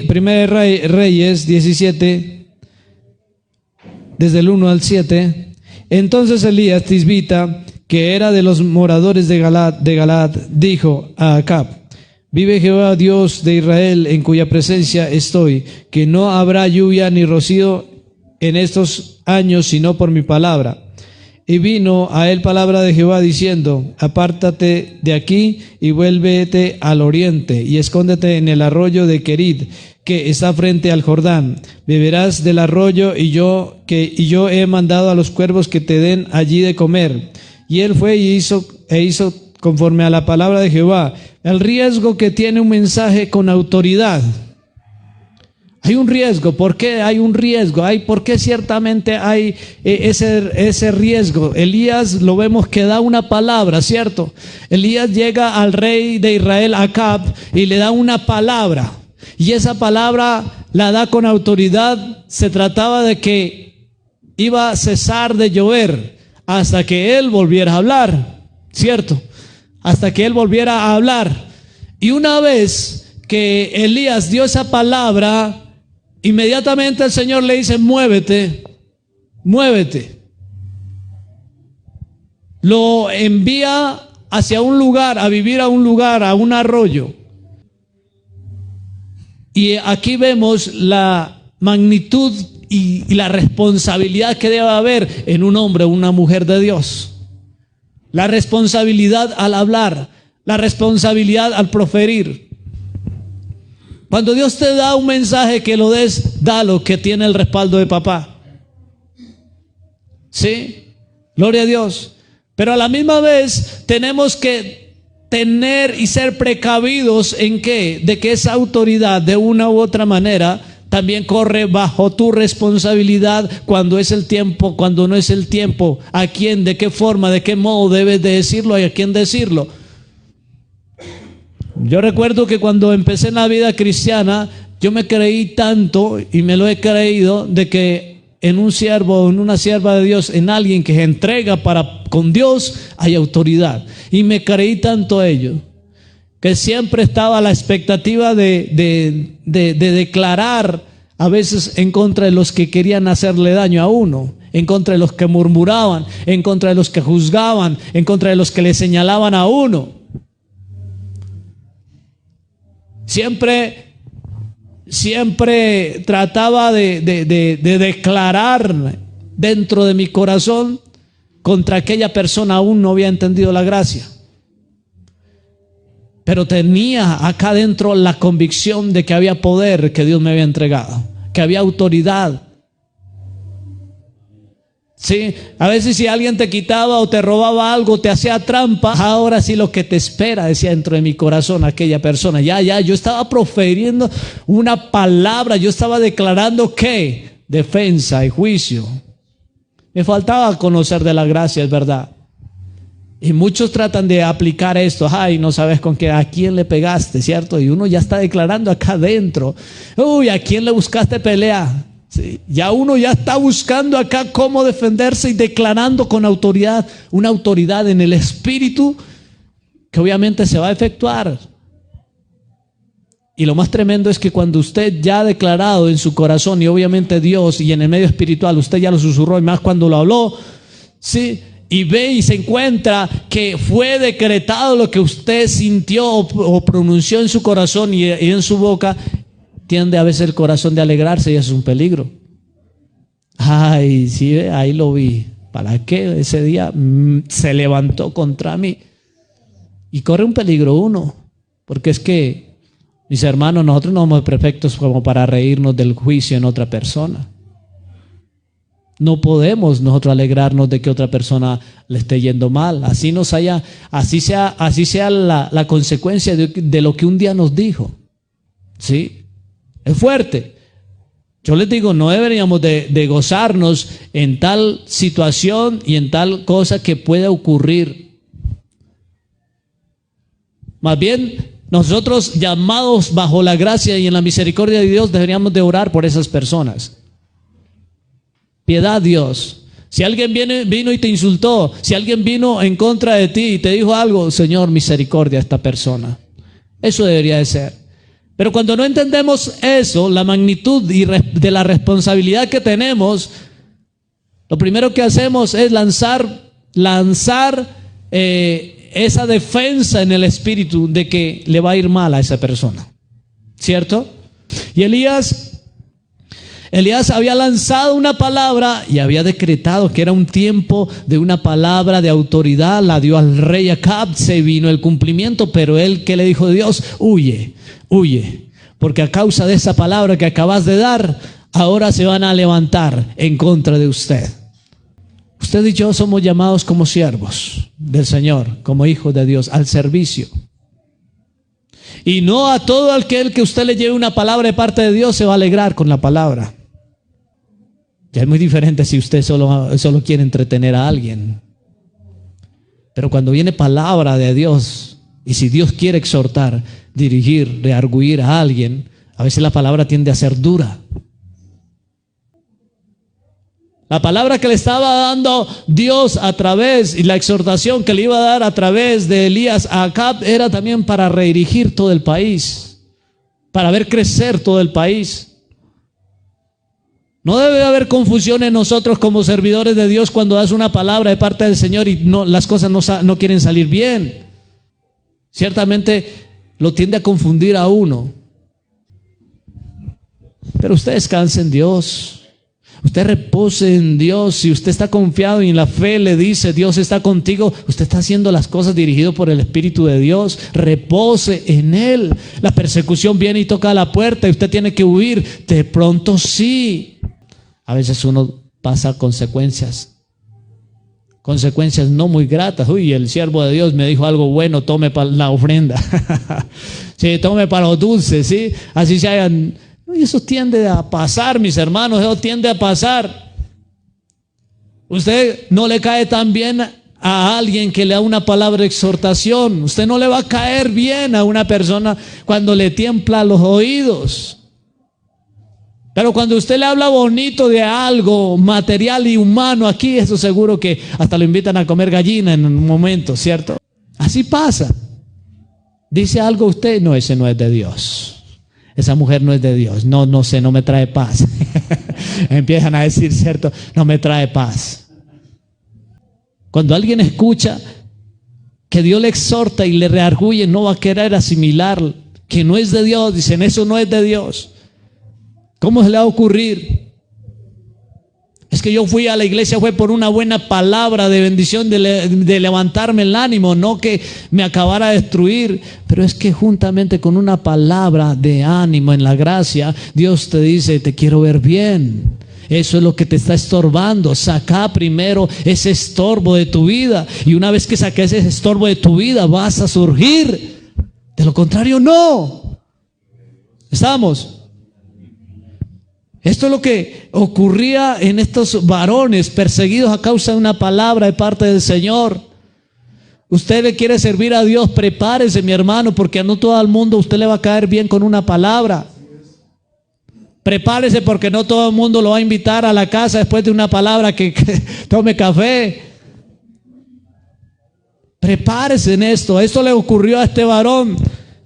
Primera de Reyes 17, desde el 1 al 7. Entonces Elías Tisbita, que era de los moradores de Galaad, dijo a Acab: vive Jehová Dios de Israel, en cuya presencia estoy, que no habrá lluvia ni rocío en estos años, sino por mi palabra. Y vino a él palabra de Jehová diciendo: apártate de aquí y vuélvete al oriente y escóndete en el arroyo de Querid, que está frente al Jordán. Beberás del arroyo y yo he mandado a los cuervos que te den allí de comer. Y él fue y hizo conforme a la palabra de Jehová. El riesgo que tiene un mensaje con autoridad. Hay un riesgo. ¿Por qué hay un riesgo? ¿Por qué ciertamente hay ese riesgo? Elías lo vemos que da una palabra, ¿cierto? Elías llega al rey de Israel, Acab, y le da una palabra. Y esa palabra la da con autoridad. Se trataba de que iba a cesar de llover hasta que él volviera a hablar, ¿cierto? Hasta que él volviera a hablar. Y una vez que Elías dio esa palabra, inmediatamente el Señor le dice: muévete, muévete. Lo envía hacia un lugar, a vivir a un lugar, a un arroyo. Y aquí vemos la magnitud y la responsabilidad que debe haber en un hombre o una mujer de Dios. La responsabilidad al hablar, la responsabilidad al proferir. Cuando Dios te da un mensaje, que lo des, dalo, que tiene el respaldo de papá. ¿Sí? Gloria a Dios. Pero a la misma vez tenemos que tener y ser precavidos en qué, de que esa autoridad de una u otra manera también corre bajo tu responsabilidad cuando es el tiempo, cuando no es el tiempo, a quién, de qué forma, de qué modo debes de decirlo y a quién decirlo. Yo recuerdo que cuando empecé en la vida cristiana, yo me creí tanto, y me lo he creído, de que en un siervo, en una sierva de Dios, en alguien que se entrega con Dios, hay autoridad. Y me creí tanto a ello, que siempre estaba a la expectativa de declarar, a veces en contra de los que querían hacerle daño a uno, en contra de los que murmuraban, en contra de los que juzgaban, en contra de los que le señalaban a uno. Siempre trataba de declarar dentro de mi corazón contra aquella persona. Aún no había entendido la gracia, pero tenía acá dentro la convicción de que había poder que Dios me había entregado, que había autoridad. Sí, a veces si alguien te quitaba o te robaba algo, te hacía trampa, ahora sí lo que te espera, decía dentro de mi corazón aquella persona. Yo estaba profiriendo una palabra, yo estaba declarando ¿qué? Defensa y juicio. Me faltaba conocer de la gracia, es verdad. Y muchos tratan de aplicar esto. Ay, no sabes con qué, a quién le pegaste, ¿cierto? Y uno ya está declarando acá adentro. Uy, ¿a quién le buscaste pelea? Sí, ya uno ya está buscando acá cómo defenderse y declarando con autoridad, una autoridad en el espíritu que obviamente se va a efectuar. Y lo más tremendo es que cuando usted ya ha declarado en su corazón, y obviamente Dios, y en el medio espiritual usted ya lo susurró, y más cuando lo habló, sí, y ve y se encuentra que fue decretado lo que usted sintió o pronunció en su corazón y en su boca, tiende a veces el corazón de alegrarse, y eso es un peligro. Ay, sí, ahí lo vi. ¿Para qué? Ese día se levantó contra mí. Y corre un peligro uno, porque es que, mis hermanos, nosotros no somos perfectos como para reírnos del juicio en otra persona. No podemos nosotros alegrarnos de que otra persona le esté yendo mal. Así sea la consecuencia de lo que un día nos dijo. ¿Sí? Es fuerte. Yo les digo, no deberíamos de gozarnos en tal situación y en tal cosa que pueda ocurrir. Más bien, nosotros, llamados bajo la gracia y en la misericordia de Dios, deberíamos de orar por esas personas. Piedad, Dios. Si alguien vino y te insultó, si alguien vino en contra de ti y te dijo algo, Señor, misericordia a esta persona. Eso debería de ser. Pero cuando no entendemos eso, la magnitud de la responsabilidad que tenemos, lo primero que hacemos es lanzar esa defensa en el espíritu de que le va a ir mal a esa persona, ¿cierto? Y Elías había lanzado una palabra y había decretado que era un tiempo de una palabra de autoridad, la dio al rey Acab, se vino el cumplimiento, pero él, ¿qué le dijo Dios? Huye, porque a causa de esa palabra que acabas de dar, ahora se van a levantar en contra de usted. Usted y yo somos llamados como siervos del Señor, como hijos de Dios, al servicio. Y no a todo aquel que usted le lleve una palabra de parte de Dios se va a alegrar con la palabra. Ya es muy diferente si usted solo quiere entretener a alguien. Pero cuando viene palabra de Dios, y si Dios quiere exhortar, dirigir, reargüir a alguien, a veces la palabra tiende a ser dura. La palabra que le estaba dando Dios a través, y la exhortación que le iba a dar a través de Elías a Acab, era también para redirigir todo el país, para ver crecer todo el país. No debe haber confusión en nosotros como servidores de Dios cuando das una palabra de parte del Señor y las cosas no quieren salir bien. Ciertamente lo tiende a confundir a uno. Pero usted descanse en Dios. Usted repose en Dios. Si usted está confiado y en la fe le dice Dios está contigo, usted está haciendo las cosas dirigido por el Espíritu de Dios. Repose en Él. La persecución viene y toca a la puerta y usted tiene que huir. De pronto sí. A veces uno pasa consecuencias no muy gratas. Uy, el siervo de Dios me dijo algo bueno, tome para la ofrenda. Sí, tome para los dulces, ¿sí? Así se hayan. Y eso tiende a pasar, mis hermanos, eso tiende a pasar. Usted no le cae tan bien a alguien que le da una palabra de exhortación. Usted no le va a caer bien a una persona cuando le tiembla los oídos. Pero cuando usted le habla bonito de algo material y humano aquí, eso seguro que hasta lo invitan a comer gallina en un momento, ¿cierto? Así pasa. Dice algo usted, no, ese no es de Dios. Esa mujer no es de Dios. No sé, no me trae paz. Empiezan a decir, ¿cierto? No me trae paz. Cuando alguien escucha que Dios le exhorta y le reargüye, no va a querer asimilar que no es de Dios. Dicen, eso no es de Dios. ¿Cómo se le va a ocurrir? Es que yo fui a la iglesia, fue por una buena palabra de bendición, de levantarme el ánimo, no que me acabara de destruir. Pero es que juntamente con una palabra de ánimo en la gracia, Dios te dice, te quiero ver bien. Eso es lo que te está estorbando. Saca primero ese estorbo de tu vida. Y una vez que saques ese estorbo de tu vida, vas a surgir. De lo contrario, no. ¿Estamos? Esto es lo que ocurría en estos varones perseguidos a causa de una palabra de parte del Señor. Usted le quiere servir a Dios, prepárese, mi hermano, porque a no todo el mundo usted le va a caer bien con una palabra. Prepárese porque no todo el mundo lo va a invitar a la casa después de una palabra que tome café. Prepárese en esto. Esto le ocurrió a este varón.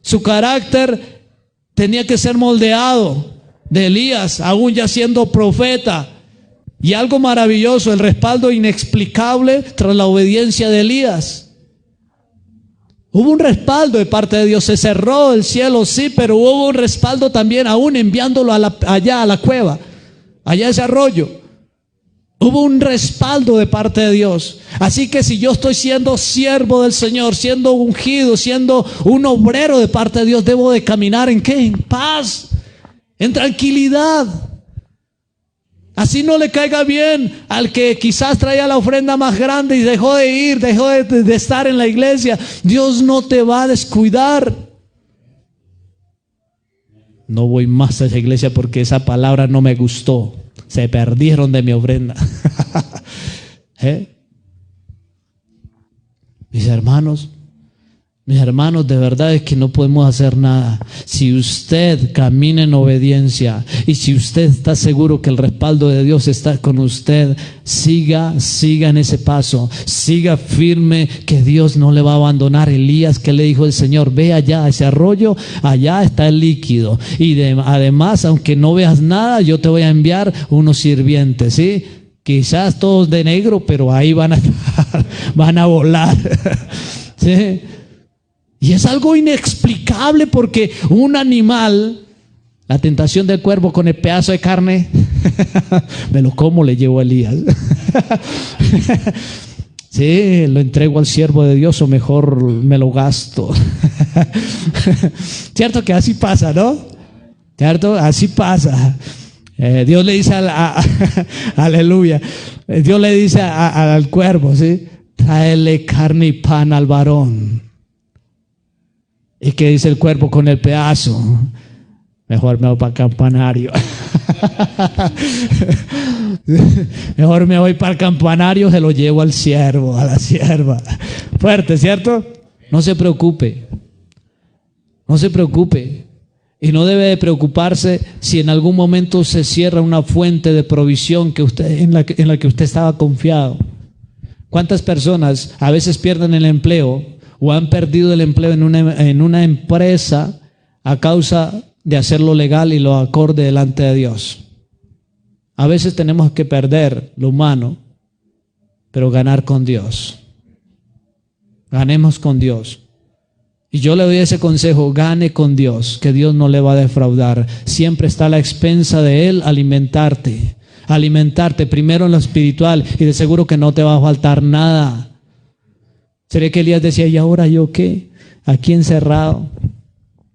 Su carácter tenía que ser moldeado. De Elías, aún ya siendo profeta. Y algo maravilloso, el respaldo inexplicable tras la obediencia de Elías. Hubo un respaldo de parte de Dios. Se cerró el cielo, sí, pero hubo un respaldo también, aún enviándolo allá a la cueva, allá a ese arroyo. Hubo un respaldo de parte de Dios. Así que si yo estoy siendo siervo del Señor, siendo ungido, siendo un obrero de parte de Dios, debo de caminar ¿en qué? En paz, en tranquilidad. Así no le caiga bien al que quizás traía la ofrenda más grande y dejó de ir, dejó de estar en la iglesia. Dios no te va a descuidar. No voy más a esa iglesia porque esa palabra no me gustó. Se perdieron de mi ofrenda. Mis hermanos, Mis hermanos, de verdad es que no podemos hacer nada. Si usted camina en obediencia y si usted está seguro que el respaldo de Dios está con usted, siga en ese paso, siga firme que Dios no le va a abandonar. Elías, ¿qué le dijo el Señor? Ve allá a ese arroyo, allá está el líquido. Y además, aunque no veas nada, yo te voy a enviar unos sirvientes, ¿sí? Quizás todos de negro, pero ahí van a estar, van a volar, ¿sí? Y es algo inexplicable porque un animal, la tentación del cuervo con el pedazo de carne, me lo como, le llevo a Elías. Sí, lo entrego al siervo de Dios o mejor me lo gasto. Cierto que así pasa, ¿no? Cierto, así pasa. Dios le dice aleluya, Dios le dice al cuervo, ¿sí? Tráele carne y pan al varón. ¿Y qué dice el cuerpo con el pedazo? Mejor me voy para el campanario. Mejor me voy para el campanario, se lo llevo al siervo, a la sierva. Fuerte, ¿cierto? No se preocupe. No se preocupe. Y no debe de preocuparse si en algún momento se cierra una fuente de provisión que usted, en la que usted estaba confiado. ¿Cuántas personas a veces pierden el empleo o han perdido el empleo en una empresa a causa de hacerlo legal y lo acorde delante de Dios? A veces tenemos que perder lo humano, pero ganar con Dios. Ganemos con Dios. Y yo le doy ese consejo: gane con Dios, que Dios no le va a defraudar. Siempre está a la expensa de Él alimentarte primero en lo espiritual, y de seguro que no te va a faltar nada. ¿Será que Elías decía, ¿y ahora yo qué? Aquí encerrado.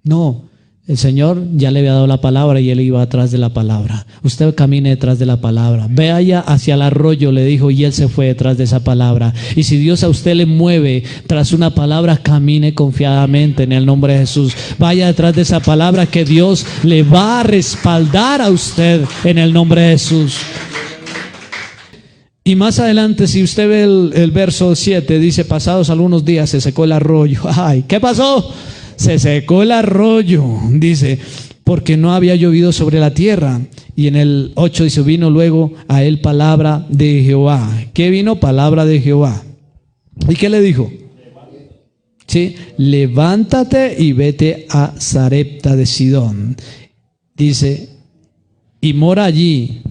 No, el Señor ya le había dado la palabra y él iba atrás de la palabra. Usted camine detrás de la palabra. Vaya hacia el arroyo, le dijo, y él se fue detrás de esa palabra. Y si Dios a usted le mueve tras una palabra, camine confiadamente en el nombre de Jesús. Vaya detrás de esa palabra, que Dios le va a respaldar a usted en el nombre de Jesús. Y más adelante, si usted ve el verso 7, dice, pasados algunos días se secó el arroyo. Ay, ¿qué pasó? Se secó el arroyo, dice, porque no había llovido sobre la tierra. Y en el 8 dice, vino luego a él palabra de Jehová. ¿Qué vino? Palabra de Jehová. ¿Y qué le dijo? Sí, levántate y vete a Sarepta de Sidón. Dice, y mora allí.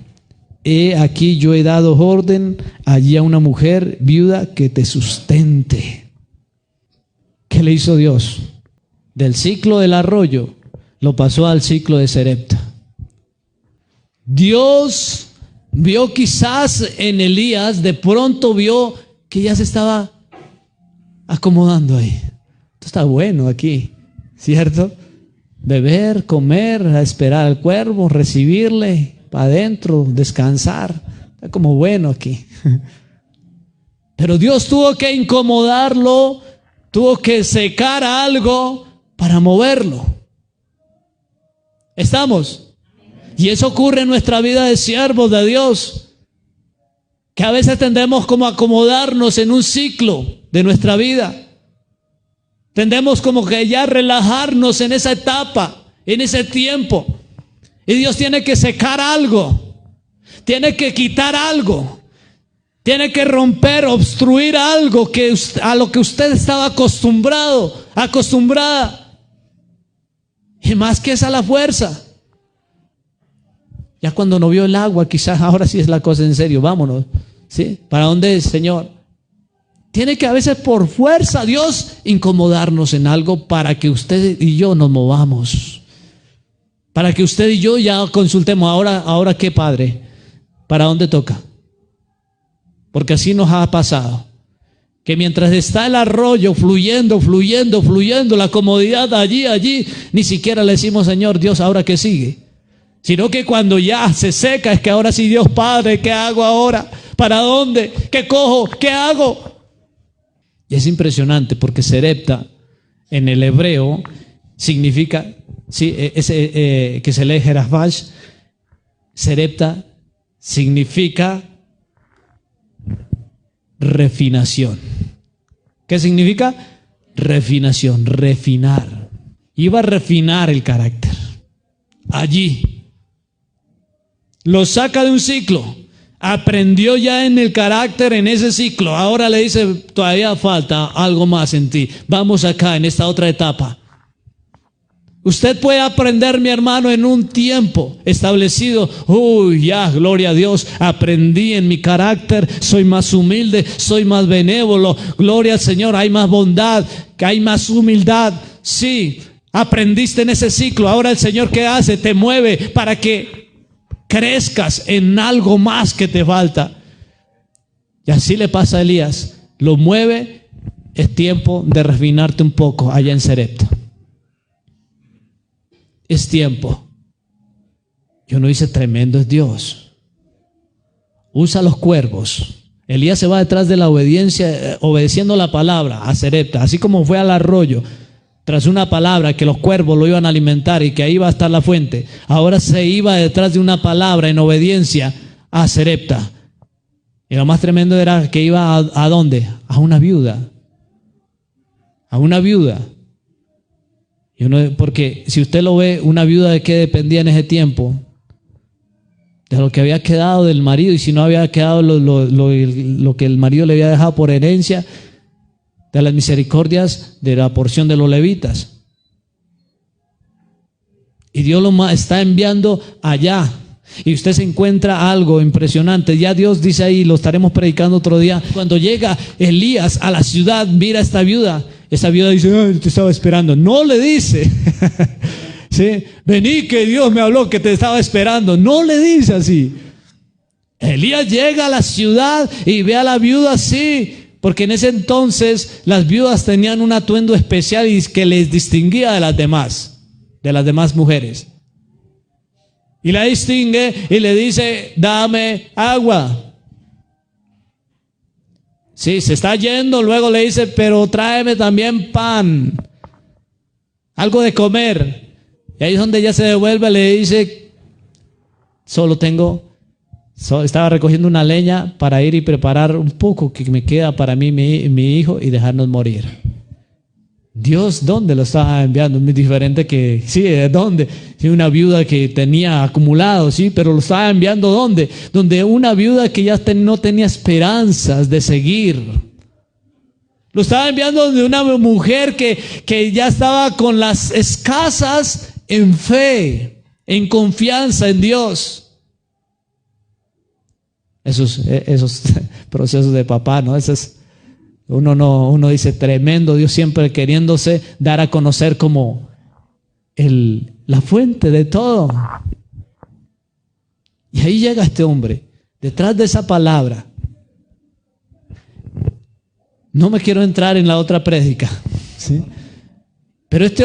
He aquí yo he dado orden allí a una mujer viuda que te sustente. ¿Qué le hizo Dios? Del ciclo del arroyo lo pasó al ciclo de Sarepta. Dios vio quizás en Elías, de pronto vio que ya se estaba acomodando ahí. Esto está bueno aquí, ¿cierto? Beber, comer, esperar al cuervo, recibirle, para adentro, descansar. Está como bueno aquí. Pero Dios tuvo que incomodarlo, tuvo que secar algo para moverlo. ¿Estamos? Y eso ocurre en nuestra vida de siervos de Dios, que a veces tendemos como a acomodarnos en un ciclo de nuestra vida. Tendemos como que ya relajarnos en esa etapa, en ese tiempo. Y Dios tiene que secar algo, tiene que quitar algo, tiene que romper, obstruir algo a lo que usted estaba acostumbrada. Y más que esa la fuerza. Ya cuando no vio el agua, quizás ahora sí es la cosa en serio, vámonos. ¿Sí? ¿Para dónde es, Señor? Tiene que a veces por fuerza Dios incomodarnos en algo para que usted y yo nos movamos. Para que usted y yo ya consultemos, ahora qué, Padre, ¿para dónde toca? Porque así nos ha pasado, que mientras está el arroyo fluyendo, la comodidad allí, ni siquiera le decimos, Señor Dios, ¿ahora qué sigue? Sino que cuando ya se seca, es que ahora sí, Dios Padre, ¿qué hago ahora? ¿Para dónde? ¿Qué cojo? ¿Qué hago? Y es impresionante porque Sarepta en el hebreo significa, sí, que se lee Jerafbash, Sarepta significa refinación. ¿Qué significa? refinación, refinar. Iba a refinar el carácter. Allí. Lo saca de un ciclo. Aprendió ya en el carácter, en ese ciclo. Ahora le dice, todavía falta algo más en ti. Vamos acá, en esta otra etapa. Usted puede aprender, mi hermano, en un tiempo establecido. Ya, gloria a Dios, aprendí en mi carácter, soy más humilde, soy más benévolo. Gloria al Señor, hay más bondad, hay más humildad. Sí, aprendiste en ese ciclo. Ahora el Señor, ¿qué hace? Te mueve para que crezcas en algo más que te falta. Y así le pasa a Elías. Lo mueve, es tiempo de refinarte un poco allá en Sarepta. Es tiempo. Yo no hice tremendo es Dios. Usa los cuervos. Elías se va detrás de la obediencia, obedeciendo la palabra a Sarepta, así como fue al arroyo, tras una palabra que los cuervos lo iban a alimentar y que ahí iba a estar la fuente. Ahora se iba detrás de una palabra en obediencia a Sarepta. Y lo más tremendo era que iba ¿a dónde? A una viuda. A una viuda. Porque si usted lo ve, una viuda de qué dependía en ese tiempo, de lo que había quedado del marido, y si no había quedado lo que el marido le había dejado por herencia, de las misericordias de la porción de los levitas. Y Dios lo está enviando allá. Y usted se encuentra algo impresionante. Ya Dios dice ahí, lo estaremos predicando otro día. Cuando llega Elías a la ciudad, mira a esta viuda. Esa viuda dice, te estaba esperando. No le dice, ¿sí? Vení que Dios me habló que te estaba esperando. No le dice así. Elías llega a la ciudad y ve a la viuda así. Porque en ese entonces las viudas tenían un atuendo especial y que les distinguía de las demás mujeres. Y la distingue y le dice, dame agua. Sí, se está yendo, luego le dice, pero tráeme también pan, algo de comer. Y ahí es donde ella se devuelve, le dice, estaba recogiendo una leña para ir y preparar un poco que me queda para mí, mi hijo, y dejarnos morir. Dios, ¿dónde lo estaba enviando? Muy diferente que, sí, ¿de dónde? Sí, una viuda que tenía acumulado, sí, pero lo estaba enviando ¿dónde? Donde una viuda que ya no tenía esperanzas de seguir. Lo estaba enviando donde una mujer que ya estaba con las escasas en fe, en confianza en Dios. Esos procesos de papá, ¿no? Uno dice, tremendo, Dios siempre queriéndose dar a conocer como la fuente de todo. Y ahí llega este hombre, detrás de esa palabra. No me quiero entrar en la otra prédica, ¿sí? Pero este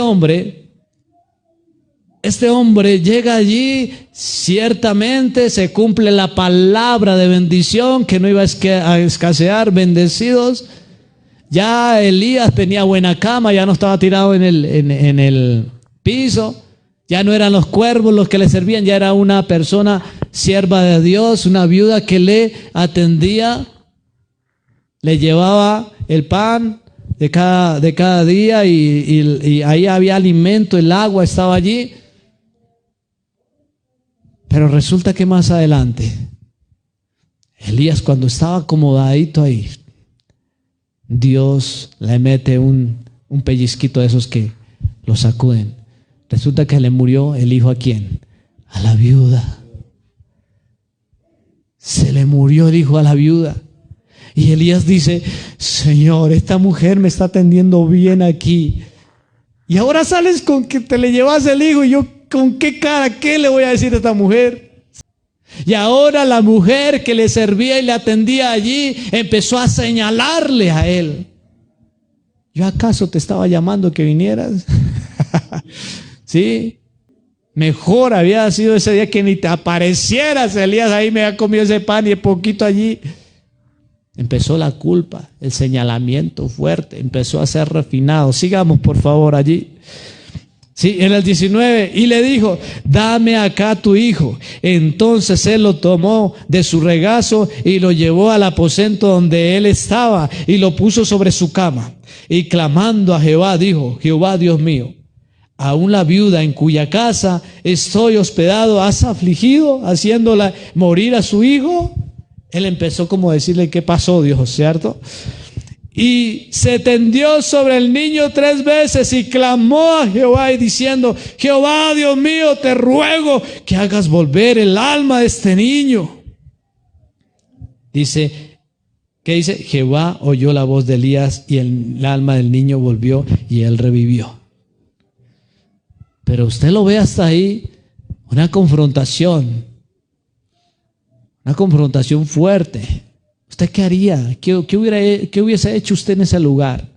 hombre llega allí, ciertamente se cumple la palabra de bendición, que no iba a escasear bendecidos. Ya Elías tenía buena cama, ya no estaba tirado en el piso, ya no eran los cuervos los que le servían, ya era una persona sierva de Dios, una viuda que le atendía, le llevaba el pan de cada día y ahí había alimento, el agua estaba allí. Pero resulta que más adelante, Elías, cuando estaba acomodadito ahí, Dios le mete un pellizquito de esos que lo sacuden. Resulta que le murió el hijo, ¿a quién? A la viuda. Se le murió el hijo a la viuda. Y Elías dice, Señor, esta mujer me está atendiendo bien aquí. Y ahora sales con que te le llevas el hijo. Y yo, ¿con qué cara? ¿Qué le voy a decir a esta mujer? Y ahora la mujer que le servía y le atendía allí empezó a señalarle a él. ¿Yo acaso te estaba llamando que vinieras? ¿Sí? Mejor había sido ese día que ni te aparecieras, Elías. Ahí me había comido ese pan y poquito allí. Empezó la culpa, el señalamiento fuerte, empezó a ser refinado. Sigamos por favor allí. Sí, en el 19, y le dijo, dame acá tu hijo. Entonces él lo tomó de su regazo y lo llevó al aposento donde él estaba y lo puso sobre su cama. y clamando a Jehová, dijo: Jehová Dios mío, aún la viuda en cuya casa estoy hospedado, ¿has afligido, haciéndola morir a su hijo? Él empezó como a decirle: ¿qué pasó, Dios? ¿Cierto? Y se tendió sobre el niño 3 veces y clamó a Jehová y diciendo: Jehová Dios mío, te ruego que hagas volver el alma de este niño. Dice, ¿qué dice? Jehová oyó la voz de Elías y el alma del niño volvió y él revivió. Pero usted lo ve hasta ahí, una confrontación fuerte. ¿Usted qué haría? ¿Qué hubiese hecho usted en ese lugar?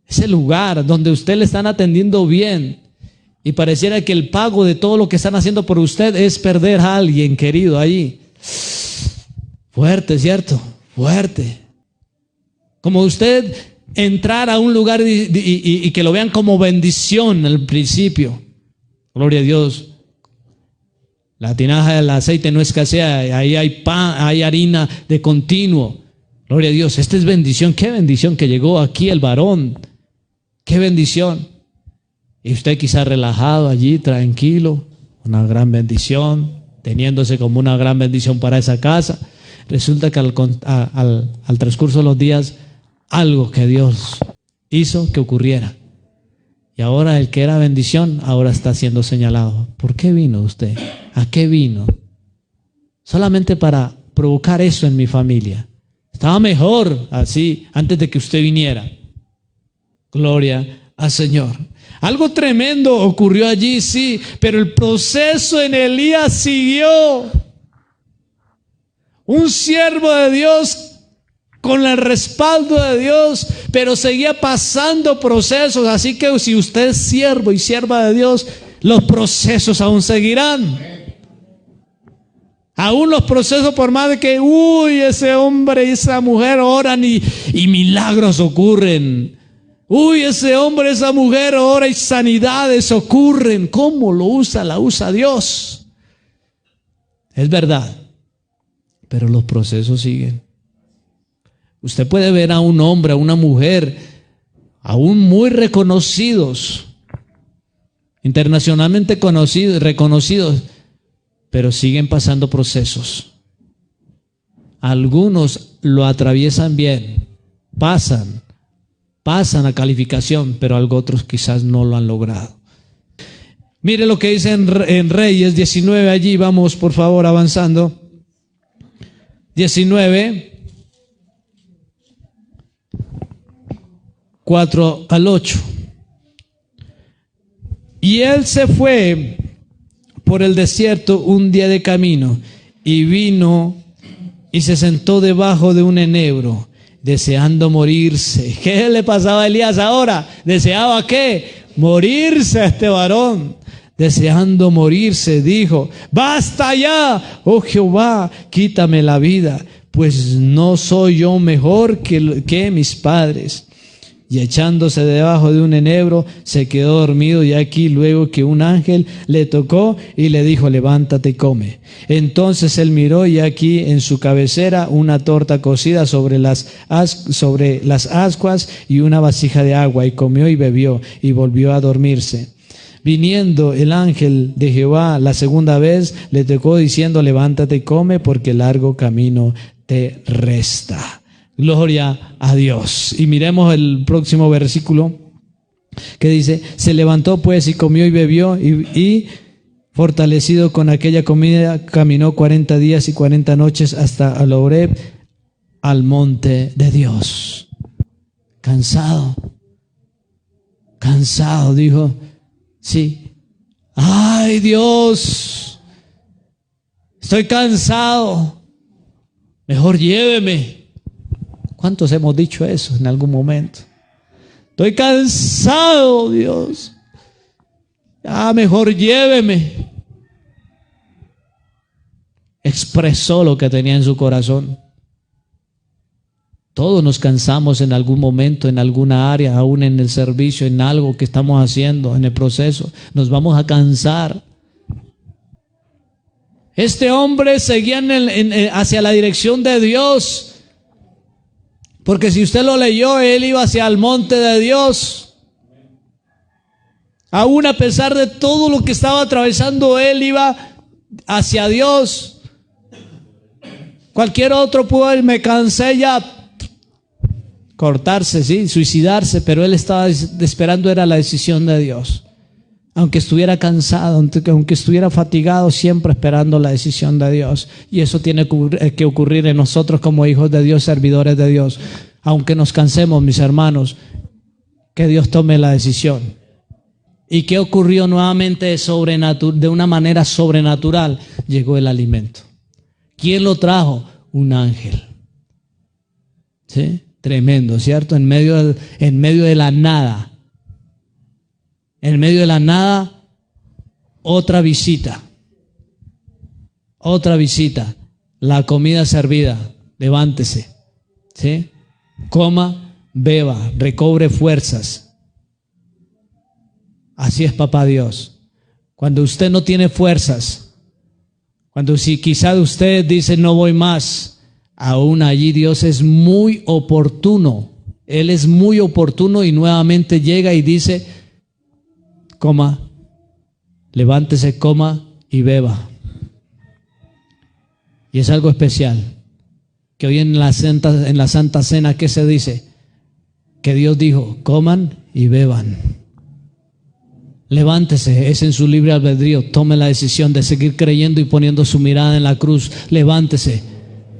Ese lugar donde usted le están atendiendo bien y pareciera que el pago de todo lo que están haciendo por usted es perder a alguien querido ahí. Fuerte, ¿cierto? Fuerte. Como usted entrar a un lugar y que lo vean como bendición al principio. Gloria a Dios. La tinaja del aceite no escasea, ahí hay pan, hay harina de continuo. Gloria a Dios, esta es bendición. Qué bendición que llegó aquí el varón. Qué bendición. Y usted quizá relajado allí, tranquilo, una gran bendición, teniéndose como una gran bendición para esa casa. Resulta que al transcurso de los días, algo que Dios hizo que ocurriera. Y ahora el que era bendición, ahora está siendo señalado. ¿Por qué vino usted? ¿A qué vino? Solamente para provocar eso en mi familia. Estaba mejor así antes de que usted viniera. Gloria al Señor. Algo tremendo ocurrió allí, sí, pero el proceso en Elías siguió. Un siervo de Dios con el respaldo de Dios, pero seguía pasando procesos. Así que si usted es siervo y sierva de Dios, los procesos aún seguirán. Aún los procesos, por más de que ese hombre y esa mujer oran y milagros ocurren. Ese hombre, esa mujer ora y sanidades ocurren. ¿Cómo lo usa? La usa Dios. Es verdad, pero los procesos siguen. Usted puede ver a un hombre, a una mujer, aún muy reconocidos, internacionalmente conocidos, reconocidos, pero siguen pasando procesos. Algunos lo atraviesan bien, pasan a calificación, pero otros quizás no lo han logrado. Mire lo que dice en Reyes 19, allí vamos por favor avanzando. 19, 4 al 8. Y él se fue por el desierto un día de camino y vino y se sentó debajo de un enebro, deseando morirse. ¿Qué le pasaba a Elías ahora? ¿Deseaba qué? Morirse a este varón. Deseando morirse, dijo: basta ya, oh Jehová, quítame la vida, pues no soy yo mejor que mis padres. Y echándose debajo de un enebro, se quedó dormido, y aquí luego que un ángel le tocó y le dijo: levántate y come. Entonces él miró, y aquí en su cabecera una torta cocida sobre las ascuas y una vasija de agua, y comió y bebió, y volvió a dormirse. Viniendo el ángel de Jehová la segunda vez, le tocó diciendo: levántate y come, porque largo camino te resta. Gloria a Dios. Y miremos el próximo versículo que dice: se levantó pues y comió y bebió, y fortalecido con aquella comida, caminó 40 días y 40 noches hasta al Horeb, al monte de Dios. Cansado, dijo: sí, ay Dios, estoy cansado, mejor lléveme. ¿Cuántos hemos dicho eso en algún momento? Estoy cansado, Dios, mejor lléveme. Expresó lo que tenía en su corazón. Todos nos cansamos en algún momento, en alguna área, aún en el servicio, en algo que estamos haciendo, en el proceso. Nos vamos a cansar. Este hombre seguía hacia la dirección de Dios. Porque si usted lo leyó, él iba hacia el monte de Dios. Aún a pesar de todo lo que estaba atravesando, él iba hacia Dios. Cualquier otro pudo decir, me cansé ya, cortarse, sí, suicidarse, pero él estaba esperando, era la decisión de Dios. Aunque estuviera cansado, aunque estuviera fatigado, siempre esperando la decisión de Dios. Y eso tiene que ocurrir en nosotros como hijos de Dios, servidores de Dios. Aunque nos cansemos, mis hermanos, que Dios tome la decisión. ¿Y qué ocurrió nuevamente de una manera sobrenatural? Llegó el alimento. ¿Quién lo trajo? Un ángel. ¿Sí? Tremendo, ¿cierto? En medio de la nada. En medio de la nada, otra visita. Otra visita. La comida servida. Levántese. ¿Sí? Coma, beba, recobre fuerzas. Así es, papá Dios. Cuando usted no tiene fuerzas, cuando si quizá usted dice no voy más, aún allí Dios es muy oportuno. Él es muy oportuno y nuevamente llega y dice, coma, levántese, coma y beba. Y es algo especial, que hoy en la Santa Cena, ¿qué se dice? Que Dios dijo, coman y beban. Levántese, es en su libre albedrío, tome la decisión de seguir creyendo y poniendo su mirada en la cruz. Levántese,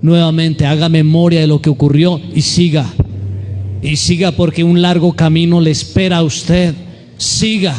nuevamente haga memoria de lo que ocurrió y siga. Y siga, porque un largo camino le espera a usted. Siga.